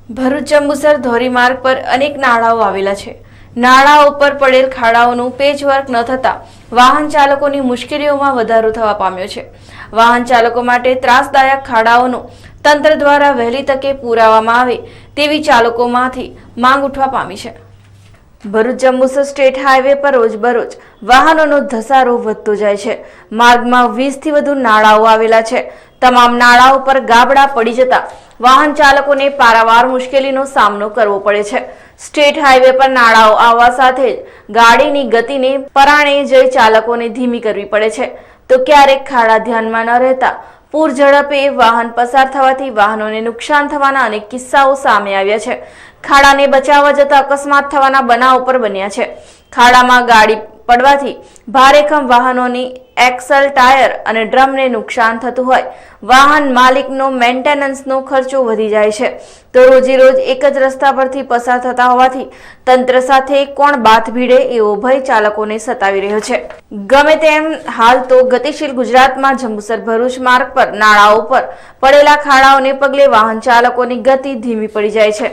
ભરૂચ જંબુસર ધોરીમાર્ગ પર અનેક નાળાઓ આવેલા છે। નાળાઓ પર પડેલ ખાડાઓનું પેચવર્ક ન થતા વાહન ચાલકોની મુશ્કેલીઓમાં વધારો થવા પામ્યો છે। વાહન ચાલકો માટે ત્રાસદાયક ખાડાઓનું તંત્ર દ્વારા વહેલી તકે પુરાવવામાં આવે તેવી ચાલકોમાંથી માંગ ઉઠવા પામી છે। ભરૂચ જંબુસર સ્ટેટ હાઈવે પર રોજબરોજ વાહનોનો ધસારો વધતો જાય છે। માર્ગમાં 20 થી વધુ નાળાઓ આવેલા છે। તમામ નાળાઓ પર ગાબડા પડી જતા વાહન ચાલકોને પારાવાર મુશ્કેલીનો સામનો કરવો પડે છે। સ્ટેટ હાઈવે પર નાળાઓ આવવા સાથે જ ગાડીની ગતિને પરાણે જઈ ચાલકોને ધીમી કરવી પડે છે, તો ક્યારેક ખાડા ધ્યાનમાં ન રહેતા પૂર ઝડપે વાહન પસાર થવાથી વાહનોને નુકસાન થવાના અનેક કિસ્સાઓ સામે આવ્યા છે। ખાડાને બચાવવા જતા અકસ્માત થવાના બનાવ પર બન્યા છે। ખાડામાં ગાડી પડવાથી ભારેખમ વાહનોની એક્સલ, ટાયર અને ડ્રમને નુકસાન થતું હોય વાહન માલિકનો મેન્ટેનન્સનો ખર્ચો વધી જાય છે। તો રોજેરોજ એક જ રસ્તા પરથી પસાર થતા હોવાથી તંત્ર સાથે કોણ બાથ ભીડે એવો ભય ચાલકોને સતાવી રહ્યો છે। ગમે તેમ હાલ તો ગતિશીલ ગુજરાતમાં જંબુસર ભરૂચ માર્ગ પર નાળાઓ પર પડેલા ખાડાઓને પગલે વાહન ચાલકોની ગતિ ધીમી પડી જાય છે।